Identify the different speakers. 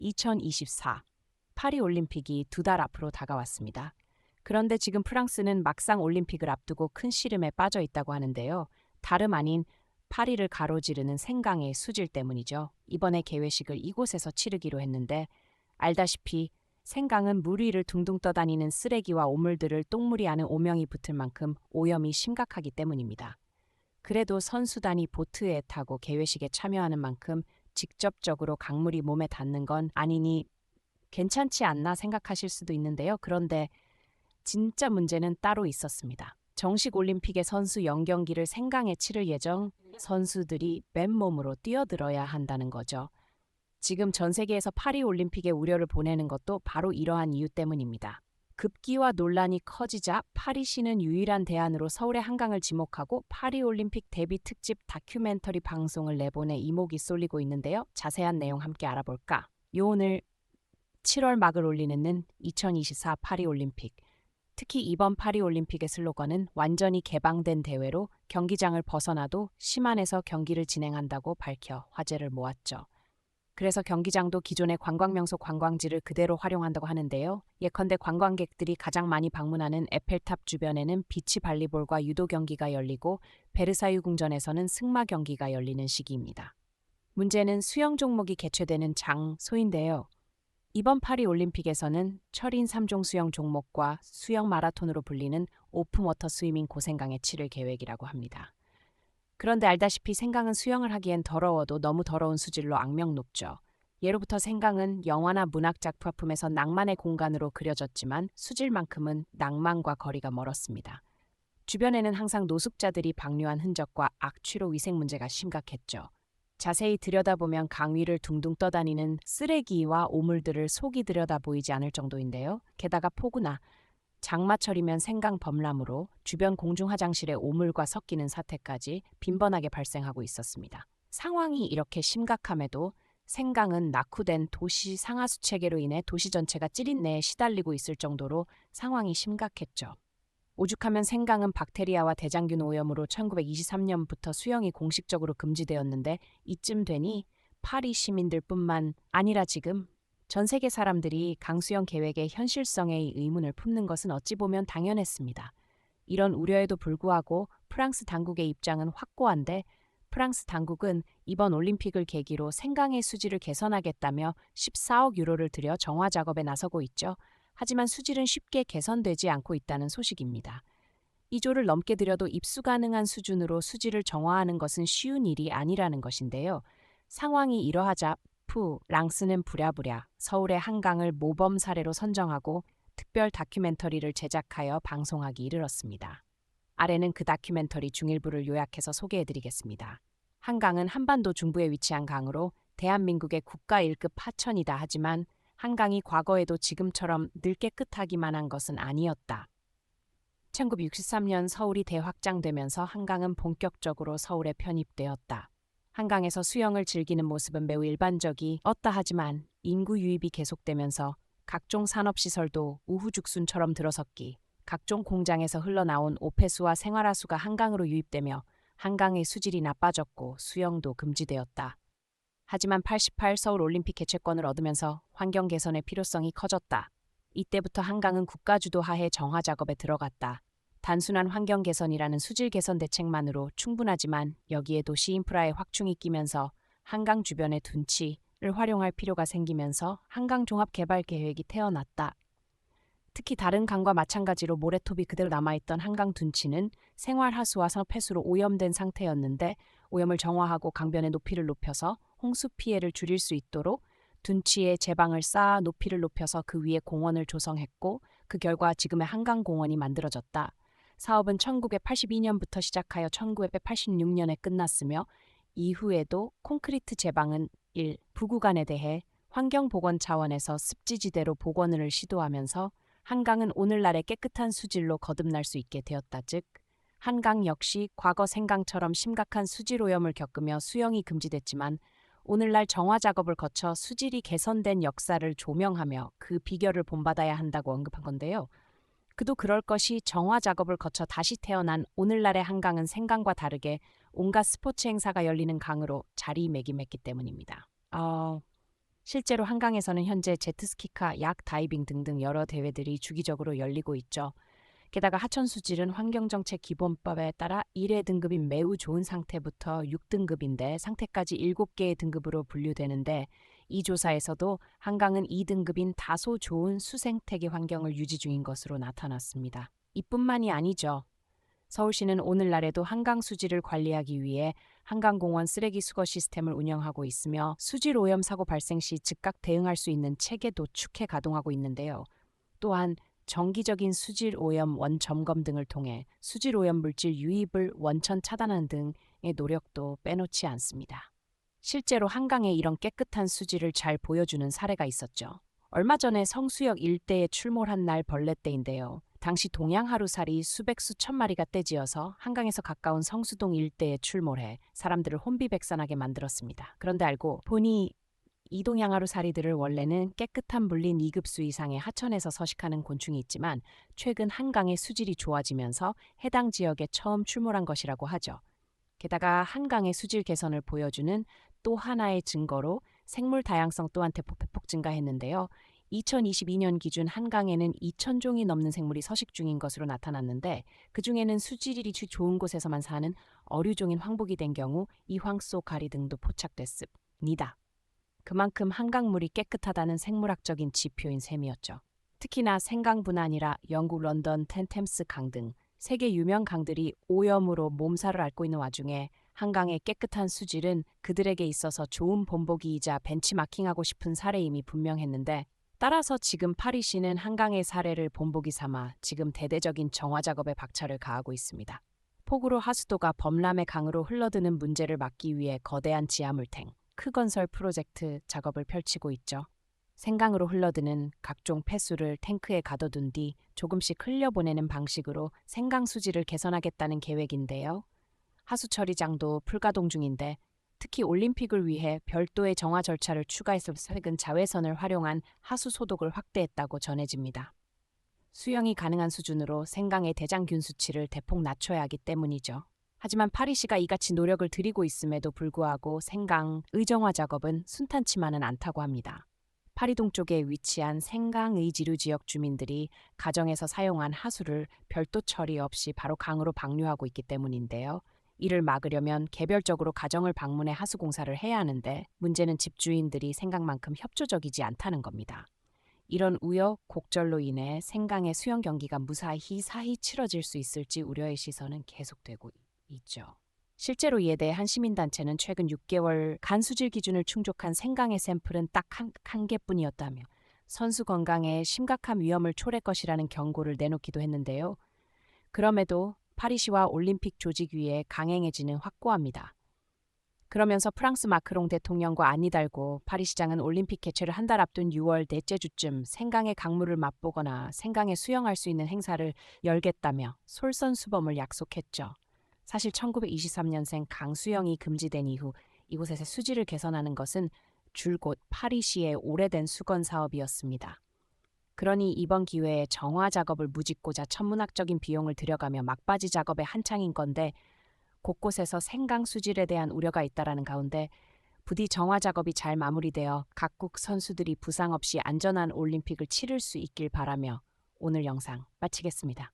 Speaker 1: 2024 파리올림픽이 2달 앞으로 다가왔습니다. 그런데 지금 프랑스는 막상 올림픽을 앞두고 큰 시름에 빠져 있다고 하는데요. 다름 아닌 파리를 가로지르는 생강의 수질 때문이죠. 이번에 개회식을 이곳에서 치르기로 했는데 알다시피 생강은 물 위를 둥둥 떠다니는 쓰레기와 오물들을 똥물이 아는 오명이 붙을 만큼 오염이 심각하기 때문입니다. 그래도 선수단이 보트에 타고 개회식에 참여하는 만큼 직접적으로 강물이 몸에 닿는 건 아니니 괜찮지 않나 생각하실 수도 있는데요. 그런데 진짜 문제는 따로 있었습니다. 정식 올림픽의 선수 0경기를 생강에 치를 예정 선수들이 맨몸으로 뛰어들어야 한다는 거죠. 지금 전 세계에서 파리 올림픽에 우려를 보내는 것도 바로 이러한 이유 때문입니다. 급기와 논란이 커지자 파리시는 유일한 대안으로 서울의 한강을 지목하고 파리올림픽 대비 특집 다큐멘터리 방송을 내보내 이목이 쏠리고 있는데요. 자세한 내용 함께 알아볼까? 오늘 7월 막을 올리는 2024 파리올림픽. 특히 이번 파리올림픽의 슬로건은 완전히 개방된 대회로 경기장을 벗어나도 심 안에서 경기를 진행한다고 밝혀 화제를 모았죠. 그래서 경기장도 기존의 관광명소 관광지를 그대로 활용한다고 하는데요. 예컨대 관광객들이 가장 많이 방문하는 에펠탑 주변에는 비치 발리볼과 유도 경기가 열리고 베르사유 궁전에서는 승마 경기가 열리는 시기입니다. 문제는 수영 종목이 개최되는 장소인데요. 이번 파리 올림픽에서는 철인 3종 수영 종목과 수영 마라톤으로 불리는 오픈워터 스위밍 고생강에 치를 계획이라고 합니다. 그런데 알다시피 생강은 수영을 하기엔 더러워도 너무 더러운 수질로 악명 높죠. 예로부터 생강은 영화나 문학 작품에서 낭만의 공간으로 그려졌지만 수질만큼은 낭만과 거리가 멀었습니다. 주변에는 항상 노숙자들이 방류한 흔적과 악취로 위생 문제가 심각했죠. 자세히 들여다보면 강 위를 둥둥 떠다니는 쓰레기와 오물들을 속이 들여다 보이지 않을 정도인데요. 게다가 폭우나 장마철이면 생강 범람으로 주변 공중 화장실에 오물과 섞이는 사태까지 빈번하게 발생하고 있었습니다. 상황이 이렇게 심각함에도 생강은 낙후된 도시 상하수 체계로 인해 도시 전체가 찌릿내에 시달리고 있을 정도로 상황이 심각했죠. 오죽하면 생강은 박테리아와 대장균 오염으로 1923년부터 수영이 공식적으로 금지되었는데 이쯤 되니 파리 시민들뿐만 아니라 지금 전 세계 사람들이 강수영 계획의 현실성에 의문을 품는 것은 어찌 보면 당연했습니다. 이런 우려에도 불구하고 프랑스 당국의 입장은 확고한데 프랑스 당국은 이번 올림픽을 계기로 생강의 수질을 개선하겠다며 14억 유로를 들여 정화 작업에 나서고 있죠. 하지만 수질은 쉽게 개선되지 않고 있다는 소식입니다. 2조를 넘게 들여도 입수 가능한 수준으로 수질을 정화하는 것은 쉬운 일이 아니라는 것인데요. 상황이 이러하자 랑스는 부랴부랴 서울의 한강을 모범 사례로 선정하고 특별 다큐멘터리를 제작하여 방송하기 이르렀습니다. 아래는 그 다큐멘터리 중일부를 요약해서 소개해드리겠습니다. 한강은 한반도 중부에 위치한 강으로 대한민국의 국가 1급 하천이다 하지만 한강이 과거에도 지금처럼 늘 깨끗하기만 한 것은 아니었다. 1963년 서울이 대확장되면서 한강은 본격적으로 서울에 편입되었다. 한강에서 수영을 즐기는 모습은 매우 일반적이었다 하지만 인구 유입이 계속되면서 각종 산업시설도 우후죽순처럼 들어섰기, 각종 공장에서 흘러나온 오폐수와 생활하수가 한강으로 유입되며 한강의 수질이 나빠졌고 수영도 금지되었다. 하지만 88 서울 올림픽 개최권을 얻으면서 환경 개선의 필요성이 커졌다. 이때부터 한강은 국가주도 하에 정화 작업에 들어갔다. 단순한 환경 개선이라는 수질 개선 대책만으로 충분하지만 여기에 도시 인프라의 확충이 끼면서 한강 주변의 둔치를 활용할 필요가 생기면서 한강 종합 개발 계획이 태어났다. 특히 다른 강과 마찬가지로 모래톱이 그대로 남아있던 한강 둔치는 생활하수와 폐수로 오염된 상태였는데 오염을 정화하고 강변의 높이를 높여서 홍수 피해를 줄일 수 있도록 둔치에 제방을 쌓아 높이를 높여서 그 위에 공원을 조성했고 그 결과 지금의 한강공원이 만들어졌다. 사업은 1982년부터 시작하여 1986년에 끝났으며 이후에도 콘크리트 제방은 1. 부구간에 대해 환경보건 차원에서 습지지대로 복원을 시도하면서 한강은 오늘날의 깨끗한 수질로 거듭날 수 있게 되었다. 즉, 한강 역시 과거 생강처럼 심각한 수질 오염을 겪으며 수영이 금지됐지만 오늘날 정화 작업을 거쳐 수질이 개선된 역사를 조명하며 그 비결을 본받아야 한다고 언급한 건데요. 그도 그럴 것이 정화 작업을 거쳐 다시 태어난 오늘날의 한강은 생강과 다르게 온갖 스포츠 행사가 열리는 강으로 자리매김했기 때문입니다. 실제로 한강에서는 현재 제트스키카, 약 다이빙 등등 여러 대회들이 주기적으로 열리고 있죠. 게다가 하천 수질은 환경정책 기본법에 따라 1회 등급인 매우 좋은 상태부터 6등급인데 상태까지 7개의 등급으로 분류되는데, 이 조사에서도 한강은 2등급인 다소 좋은 수생태계 환경을 유지 중인 것으로 나타났습니다. 이뿐만이 아니죠. 서울시는 오늘날에도 한강 수질을 관리하기 위해 한강공원 쓰레기 수거 시스템을 운영하고 있으며 수질 오염 사고 발생 시 즉각 대응할 수 있는 체계 도축해 가동하고 있는데요. 또한 정기적인 수질 오염 원 점검 등을 통해 수질 오염 물질 유입을 원천 차단하는 등의 노력도 빼놓지 않습니다. 실제로 한강에 이런 깨끗한 수질을 잘 보여주는 사례가 있었죠. 얼마 전에 성수역 일대에 출몰한 날 벌레떼인데요. 당시 동양 하루살이 수백 수천 마리가 떼지어서 한강에서 가까운 성수동 일대에 출몰해 사람들을 혼비백산하게 만들었습니다. 그런데 알고 보니 이 동양 하루살이들을 원래는 깨끗한 물린 2급수 이상의 하천에서 서식하는 곤충이 있지만 최근 한강의 수질이 좋아지면서 해당 지역에 처음 출몰한 것이라고 하죠. 게다가 한강의 수질 개선을 보여주는 또 하나의 증거로 생물 다양성 또한 대폭 증가했는데요. 2022년 기준 한강에는 2,000종이 넘는 생물이 서식 중인 것으로 나타났는데, 그중에는 수질이 좋은 곳에서만 사는 어류종인 황복이 된 경우 이황소 가리 등도 포착됐습니다. 그만큼 한강물이 깨끗하다는 생물학적인 지표인 셈이었죠. 특히나 생강뿐 아니라 영국 런던 템스 강 등 세계 유명 강들이 오염으로 몸살을 앓고 있는 와중에 한강의 깨끗한 수질은 그들에게 있어서 좋은 본보기이자 벤치마킹하고 싶은 사례임이 분명했는데, 따라서 지금 파리시는 한강의 사례를 본보기 삼아 지금 대대적인 정화 작업에 박차를 가하고 있습니다. 폭우로 하수도가 범람의 강으로 흘러드는 문제를 막기 위해 거대한 지하물탱, 크건설 프로젝트 작업을 펼치고 있죠. 생강으로 흘러드는 각종 폐수를 탱크에 가둬둔 뒤 조금씩 흘려보내는 방식으로 생강 수질을 개선하겠다는 계획인데요. 하수 처리장도 풀가동 중인데, 특히 올림픽을 위해 별도의 정화 절차를 추가해서 최근 자외선을 활용한 하수 소독을 확대했다고 전해집니다. 수영이 가능한 수준으로 생강의 대장균 수치를 대폭 낮춰야 하기 때문이죠. 하지만 파리시가 이같이 노력을 들이고 있음에도 불구하고 생강 의정화 작업은 순탄치만은 않다고 합니다. 파리 동쪽에 위치한 생강의 지류 지역 주민들이 가정에서 사용한 하수를 별도 처리 없이 바로 강으로 방류하고 있기 때문인데요. 이를 막으려면 개별적으로 가정을 방문해 하수 공사를 해야 하는데, 문제는 집주인들이 생각만큼 협조적이지 않다는 겁니다. 이런 우여곡절로 인해 생강의 수영 경기가 무사히 치러질 수 있을지 우려의 시선은 계속되고 있죠. 실제로 이에 대해 한 시민단체는 최근 6개월 간 수질 기준을 충족한 생강의 샘플은 딱 한 개뿐이었다며 선수 건강에 심각한 위험을 초래할 것이라는 경고를 내놓기도 했는데요. 그럼에도 파리시와 올림픽 조직위의 강행해지는 확고합니다. 그러면서 프랑스 마크롱 대통령과 안니달고 파리시장은 올림픽 개최를 한 달 앞둔 6월 넷째 주쯤 생강의 강물을 맛보거나 생강에 수영할 수 있는 행사를 열겠다며 솔선수범을 약속했죠. 사실 1923년생 강수영이 금지된 이후 이곳에서 수질을 개선하는 것은 줄곧 파리시의 오래된 수건 사업이었습니다. 그러니 이번 기회에 정화 작업을 무짓고자 천문학적인 비용을 들여가며 막바지 작업에 한창인 건데, 곳곳에서 생강 수질에 대한 우려가 있다라는 가운데 부디 정화 작업이 잘 마무리되어 각국 선수들이 부상 없이 안전한 올림픽을 치를 수 있길 바라며 오늘 영상 마치겠습니다.